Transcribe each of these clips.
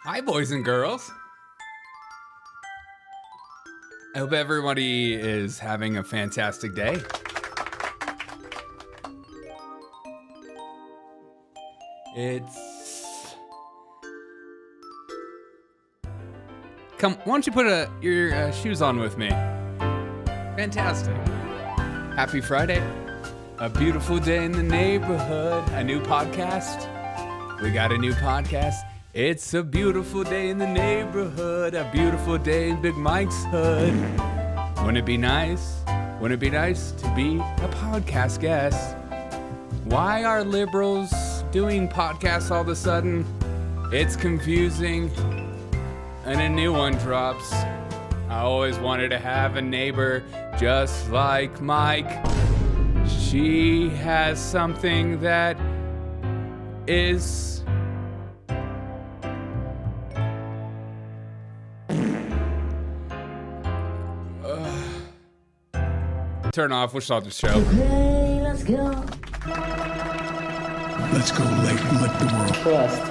Hi, boys and girls. I hope everybody is having a fantastic day. Come, why don't you put your shoes on with me? Fantastic. Happy Friday. A beautiful day in the neighborhood. A new podcast. We got a new podcast. It's a beautiful day in the neighborhood. A beautiful day in Big Mike's hood. Wouldn't it be nice? Wouldn't it be nice to be a podcast guest? Why are liberals doing podcasts all of a sudden? It's confusing. And a new one drops. I always wanted to have a neighbor just like Mike. She has something that is... Turn off, we'll start the show. Okay, let's go. Let's go let the world Trust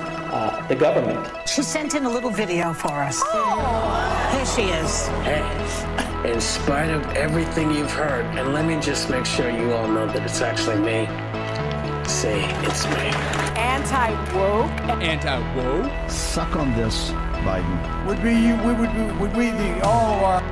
the government. She sent in a little video for us. Oh. Here she is. Hey, in spite of everything you've heard, and let me just make sure you all know that it's actually me. Say it's me. Anti-woke. Anti-woke? suck on this, Biden. Would we the all of our...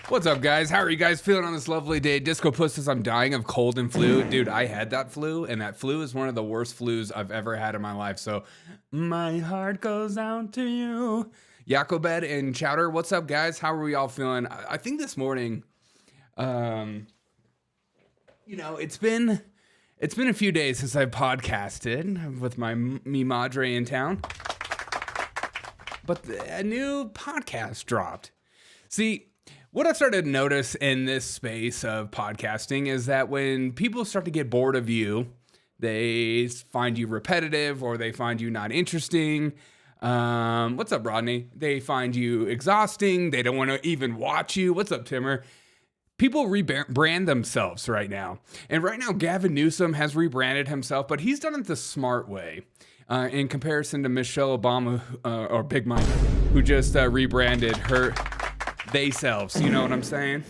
What's up, guys? How are you guys feeling on this lovely day? Disco Puss says I'm dying of cold and flu. Dude, I had that flu, and that flu is one of the worst flus I've ever had in my life. So my heart goes out to you. Yakobed and Chowder, what's up, guys? How are we all feeling? I think this morning, it's been a few days since I podcasted with me madre in town. But a new podcast dropped. See, what I've started to notice in this space of podcasting is that when people start to get bored of you, they find you repetitive or they find you not interesting. What's up, Rodney? They find you exhausting. They don't want to even watch you. What's up, Timmer? People rebrand themselves right now. And right now, Gavin Newsom has rebranded himself, but he's done it the smart way in comparison to Michelle Obama or Big Mike, who just rebranded her... they-selves, you know what I'm saying?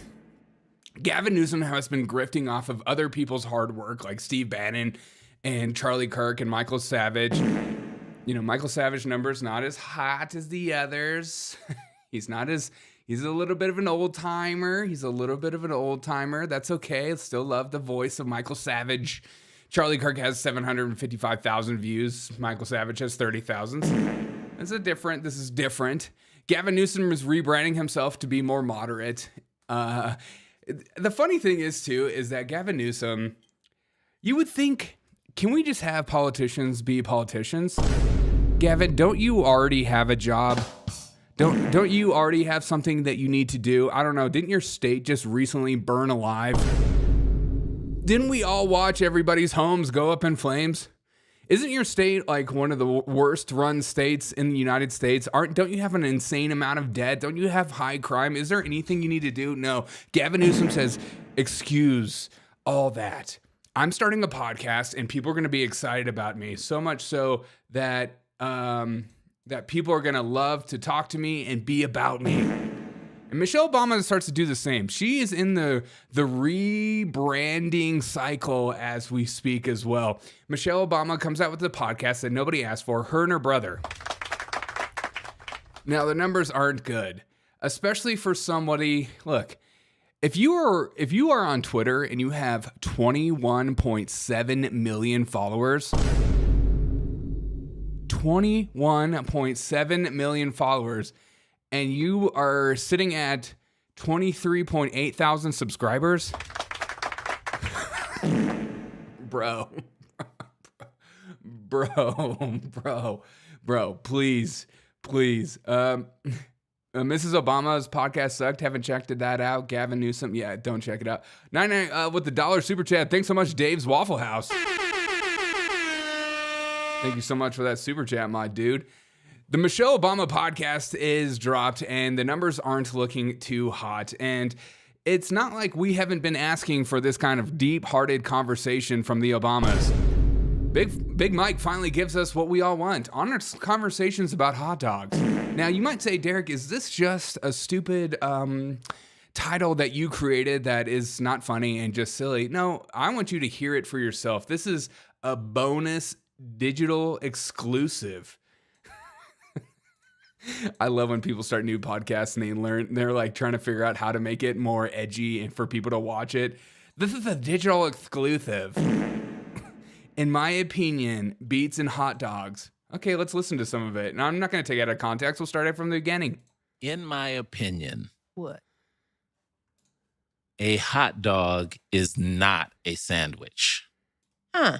Gavin Newsom has been grifting off of other people's hard work, like Steve Bannon and Charlie Kirk and Michael Savage. You know, Michael Savage number's not as hot as the others. He's a little bit of an old-timer. That's okay. I still love the voice of Michael Savage. Charlie Kirk has 755,000 views. Michael Savage has 30,000. This is different. Gavin Newsom is rebranding himself to be more moderate. The funny thing is that Gavin Newsom, you would think, can we just have politicians be politicians? Gavin, don't you already have a job? Don't you already have something that you need to do? I don't know. Didn't your state just recently burn alive? Didn't we all watch everybody's homes go up in flames? Isn't your state like one of the worst run states in the United States? Don't you have an insane amount of debt? Don't you have high crime? Is there anything you need to do? No. Gavin Newsom says, excuse all that. I'm starting a podcast and people are going to be excited about me. So much so that that people are going to love to talk to me and be about me. And Michelle Obama starts to do the same. She is in the rebranding cycle as we speak as well. Michelle Obama comes out with a podcast that nobody asked for, her and her brother. Now, the numbers aren't good, especially for somebody, look, if you are on Twitter and you have 21.7 million followers, 21.7 million followers, and you are sitting at 23.8 thousand subscribers, bro, please. Mrs. Obama's podcast sucked. Haven't checked that out. Gavin Newsom, yeah, don't check it out. 99 with the $1 super chat. Thanks so much, Dave's Waffle House. Thank you so much for that super chat, my dude. The Michelle Obama podcast is dropped and the numbers aren't looking too hot. And it's not like we haven't been asking for this kind of deep-hearted conversation from the Obamas. Big Mike finally gives us what we all want: honest conversations about hot dogs. Now, you might say, Derek, is this just a stupid title that you created that is not funny and just silly? No, I want you to hear it for yourself. This is a bonus digital exclusive. I love when people start new podcasts and they're like trying to figure out how to make it more edgy and for people to watch it. This is a digital exclusive. In my opinion, beats and hot dogs. Okay, let's listen to some of it. Now, I'm not going to take it out of context. We'll start it from the beginning. In my opinion, What? a hot dog is not a sandwich. Huh.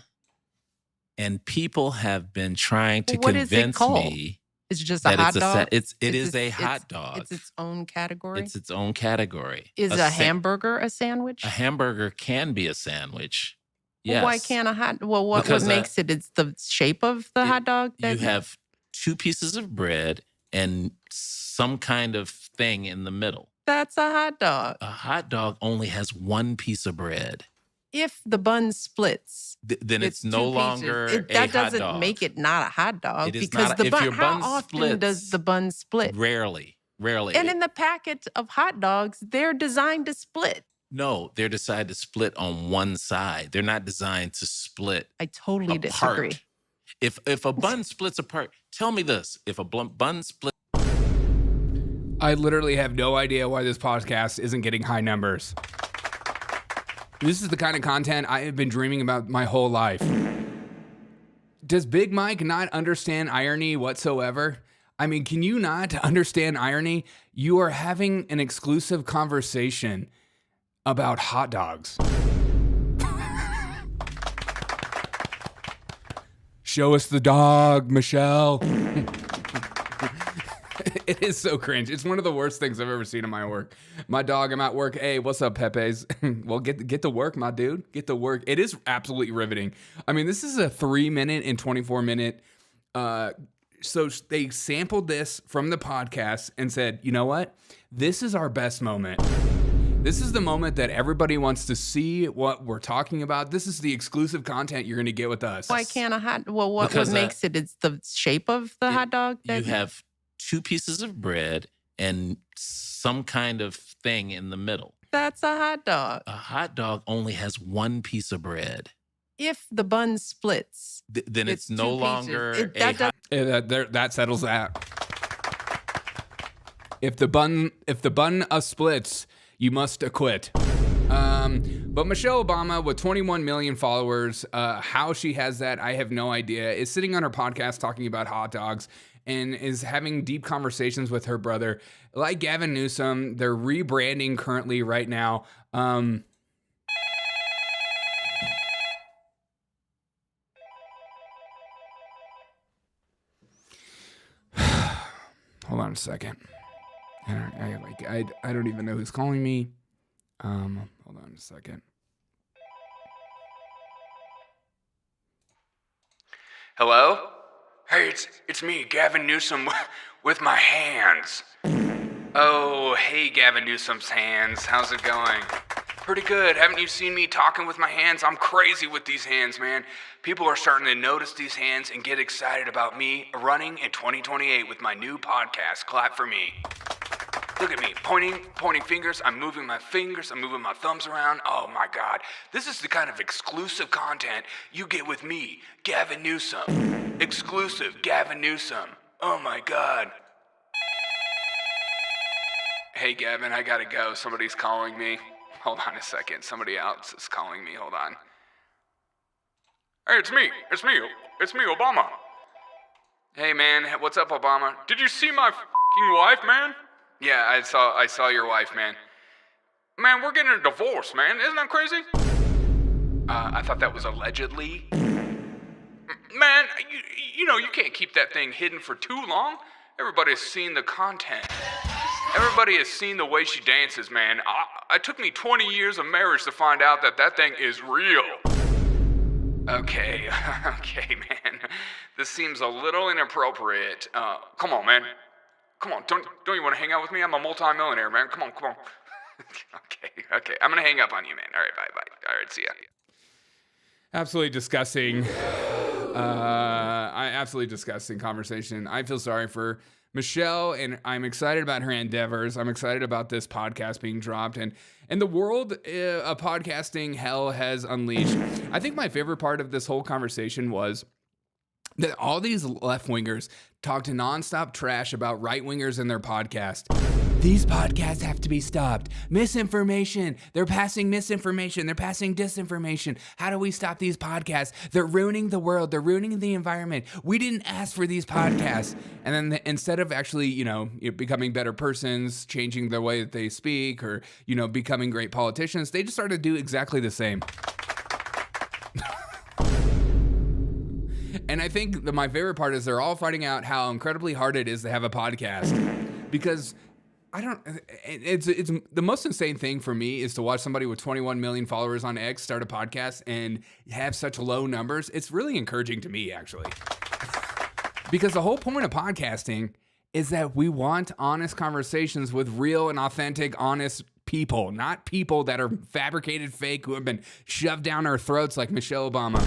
And people have been trying to What is it convince called? me Is it just a that hot dog? it is a hot dog. It's its own category. It's its own category. Is a hamburger a sandwich? A hamburger can be a sandwich. Well, Yes. why can't a hot? Well, what Because, makes it? It's the shape of the hot dog. You have 2 pieces of bread and some kind of thing in the middle. That's a hot dog. A hot dog only has 1 piece of bread. If the bun splits, Then it's 2 no pieces. longer a That hot doesn't dog. make it not a hot dog It is because not- the if bun. your How bun often does splits, the bun split? Rarely. And in the packet of hot dogs, they're designed to split. No, they're designed to split on one side. They're not designed to split I totally apart. disagree. If a bun splits apart, tell me this: if a bun splits, I literally have no idea why this podcast isn't getting high numbers. This is the kind of content I have been dreaming about my whole life. Does Big Mike not understand irony whatsoever? I mean, can you not understand irony? You are having an exclusive conversation about hot dogs. Show us the dog, Michelle. It is so cringe. It's one of the worst things I've ever seen in my work. My dog, I'm at work. Hey, what's up, Pepe's? Well, get to work, my dude. Get to work. It is absolutely riveting. I mean, this is a 3-minute and 24-minute. So they sampled this from the podcast and said, you know what? This is our best moment. This is the moment that everybody wants to see what we're talking about. This is the exclusive content you're going to get with us. Why can't a hot? Well, what Because, makes it? It's the shape of the hot dog. you have 2 pieces of bread and some kind of thing in the middle. That's a hot dog. A hot dog only has 1 piece of bread. If the bun splits, Then it's no 2 pieces. longer That does- That settles that. If the bun splits, you must acquit. But Michelle Obama, with 21 million followers, how she has that, I have no idea, is sitting on her podcast talking about hot dogs and is having deep conversations with her brother. Like Gavin Newsom, they're rebranding currently right now. Hold on a second. I don't even know who's calling me. Hold on a second. Hello? Hey, it's me, Gavin Newsom, with my hands. Oh, hey, Gavin Newsom's hands. How's it going? Pretty good. Haven't you seen me talking with my hands? I'm crazy with these hands, man. People are starting to notice these hands and get excited about me running in 2028 with my new podcast, Clap For Me. Look at me, pointing fingers. I'm moving my fingers. I'm moving my thumbs around. Oh my God. This is the kind of exclusive content you get with me, Gavin Newsom. Exclusive Gavin Newsom. Oh my God. Hey Gavin, I gotta go. Somebody's calling me. Hold on a second. Somebody else is calling me. Hold on. Hey, it's me, Obama. Hey man, what's up, Obama? Did you see my f***ing wife, man? Yeah, I saw your wife, man. Man, we're getting a divorce, man. Isn't that crazy? I thought that was allegedly. Man, you know, you can't keep that thing hidden for too long. Everybody's seen the content. Everybody has seen the way she dances, man. It took me 20 years of marriage to find out that thing is real. Okay, man. This seems a little inappropriate. Come on, man. Come on, don't you want to hang out with me? I'm a multi-millionaire, man. Come on. Okay. I'm going to hang up on you, man. All right, bye. All right, see ya. Absolutely disgusting. Absolutely disgusting conversation. I feel sorry for Michelle, and I'm excited about her endeavors. I'm excited about this podcast being dropped, and the world of podcasting hell has unleashed. I think my favorite part of this whole conversation was that all these left-wingers talked nonstop trash about right-wingers in their podcast. These podcasts have to be stopped. Misinformation. They're passing misinformation. They're passing disinformation. How do we stop these podcasts? They're ruining the world. They're ruining the environment. We didn't ask for these podcasts. And then instead of actually, becoming better persons, changing the way that they speak, or, becoming great politicians, they just started to do exactly the same. And I think my favorite part is they're all finding out how incredibly hard it is to have a podcast, because it's the most insane thing for me is to watch somebody with 21 million followers on X start a podcast and have such low numbers. It's really encouraging to me, actually, because the whole point of podcasting is that we want honest conversations with real and authentic, honest people, not people that are fabricated fake who have been shoved down our throats like Michelle Obama.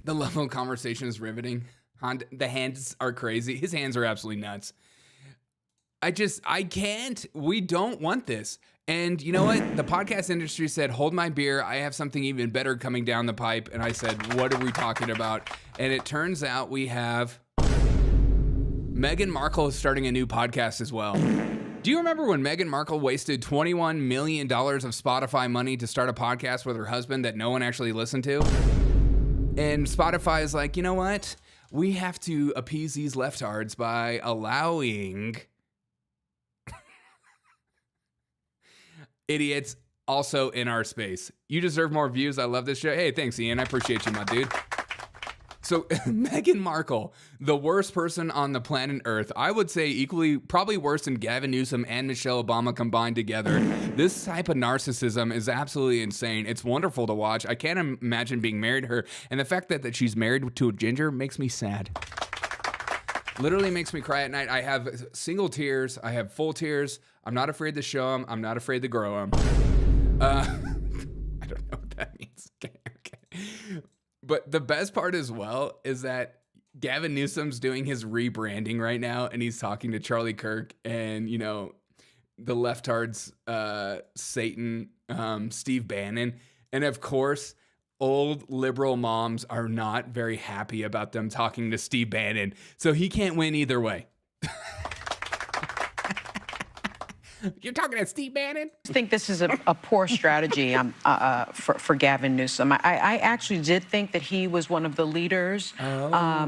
The level of conversation is riveting. The hands are crazy. His hands are absolutely nuts. I can't. We don't want this. And you know what? The podcast industry said, hold my beer. I have something even better coming down the pipe. And I said, what are we talking about? And it turns out we have Meghan Markle is starting a new podcast as well. Do you remember when Meghan Markle wasted $21 million of Spotify money to start a podcast with her husband that no one actually listened to? And Spotify is like, you know what? We have to appease these leftards by allowing idiots also in our space. You deserve more views. I love this show. Hey, thanks, Ian. I appreciate you, my dude. So Meghan Markle, the worst person on the planet Earth, I would say equally, probably worse than Gavin Newsom and Michelle Obama combined together. This type of narcissism is absolutely insane. It's wonderful to watch. I can't imagine being married to her. And the fact that she's married to a ginger makes me sad. Literally makes me cry at night. I have single tears. I have full tears. I'm not afraid to show them. I'm not afraid to grow them. I don't know what that means. Okay. But the best part as well is that Gavin Newsom's doing his rebranding right now, and he's talking to Charlie Kirk and, the leftards, Satan, Steve Bannon. And of course, old liberal moms are not very happy about them talking to Steve Bannon. So he can't win either way. You're talking to Steve Bannon? I think this is a poor strategy for Gavin Newsom. I actually did think that he was one of the leaders that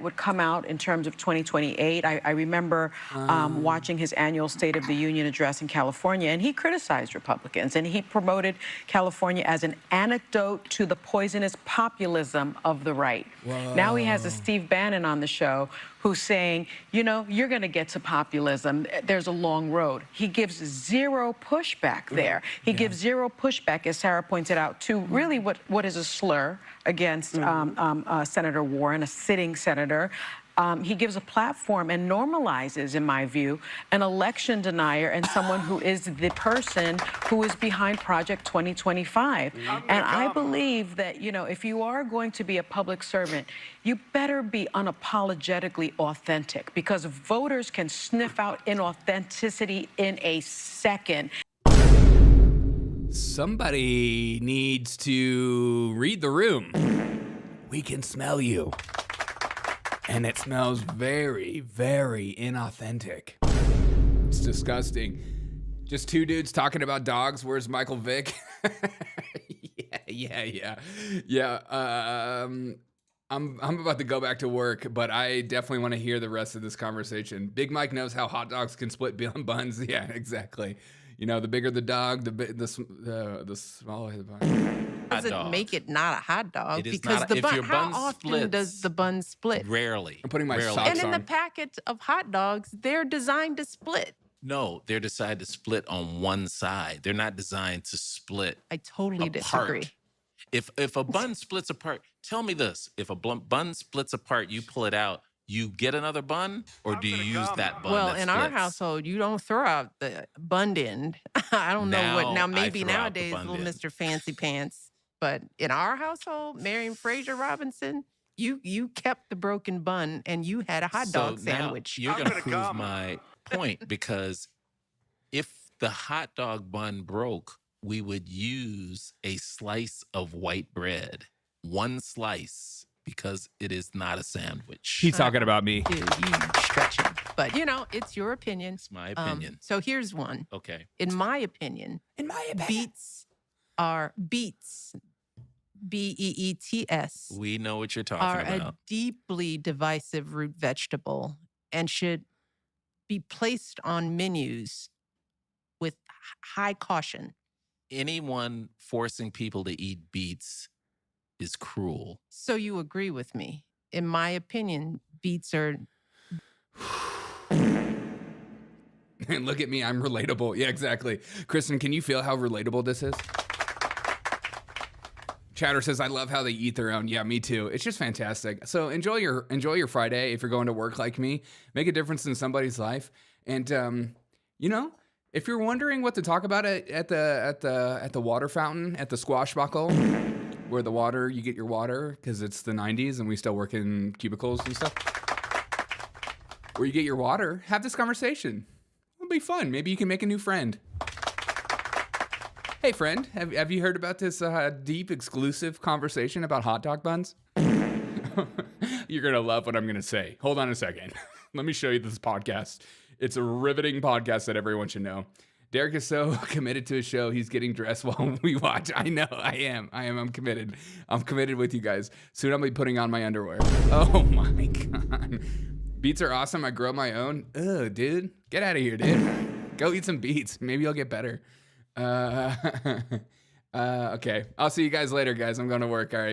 would come out in terms of 2028. I remember watching his annual State of the Union address in California, and he criticized Republicans, and he promoted California as an antidote to the poisonous populism of the right. Whoa. Now he has a Steve Bannon on the show who's saying, you're going to get to populism. There's a long road. He gives zero pushback there. He gives zero pushback, as Sarah pointed out, to really what is a slur against Senator Warren, a sitting senator. He gives a platform and normalizes, in my view, an election denier and someone who is the person who is behind Project 2025. And I believe that, if you are going to be a public servant, you better be unapologetically authentic, because voters can sniff out inauthenticity in a second. Somebody needs to read the room. We can smell you. And it smells very, very inauthentic. It's disgusting. Just two dudes talking about dogs. Where's Michael Vick? Yeah. I'm about to go back to work, but I definitely want to hear the rest of this conversation. Big Mike knows how hot dogs can split buns. Yeah, exactly. The bigger the dog, the smaller the bun. Doesn't make it not a hot dog, It is because not the if bun. your How bun often splits, does the bun split? Rarely. I'm putting my Rarely. socks And in on. the packet of hot dogs, they're designed to split. No, they're designed to split on one side. They're not designed to split I totally apart. disagree. If a bun splits apart, tell me this. If a bun splits apart, you pull it out, you get another bun, or do you use that bun Well, that in our splits? household, you don't throw out the bun end. I don't know what. Now, Now I maybe throw out the nowadays, bun little end. Mr. Fancy Pants. but in our household, marrying Fraser Robinson, you kept the broken bun and you had a hot dog So now sandwich. you're going to prove my point, because if the hot dog bun broke, we would use a slice of white bread, one slice, because it is not a sandwich. He's talking about me. Dude, you stretching. But, it's your opinion. It's my opinion. So here's one. Okay. In my opinion, beets are beets, beets, We know what you're are talking about. a deeply divisive root vegetable and should be placed on menus with high caution. Anyone forcing people to eat beets is cruel. So you agree with me? In my opinion, beets are... And look at me, I'm relatable. Yeah, exactly. Kristen, can you feel how relatable this is? Chatter says, I love how they eat their own. Yeah, me too. It's just fantastic. So enjoy your Friday. If you're going to work like me, make a difference in somebody's life. And if you're wondering what to talk about at the water fountain at the Squashbuckle, where you get your water, because it's the 90s and we still work in cubicles and stuff, where you get your water, have this conversation. It'll be fun. Maybe you can make a new friend. Hey, friend, have you heard about this deep, exclusive conversation about hot dog buns? You're going to love what I'm going to say. Hold on a second. Let me show you this podcast. It's a riveting podcast that everyone should know. Derek is so committed to his show, he's getting dressed while we watch. I know, I am. I'm committed. I'm committed with you guys. Soon I'll be putting on my underwear. Oh my God. Beets are awesome. I grow my own. Ugh, dude. Get out of here, dude. Go eat some beets. Maybe you'll get better. Okay. I'll see you guys later, guys. I'm going to work. All right.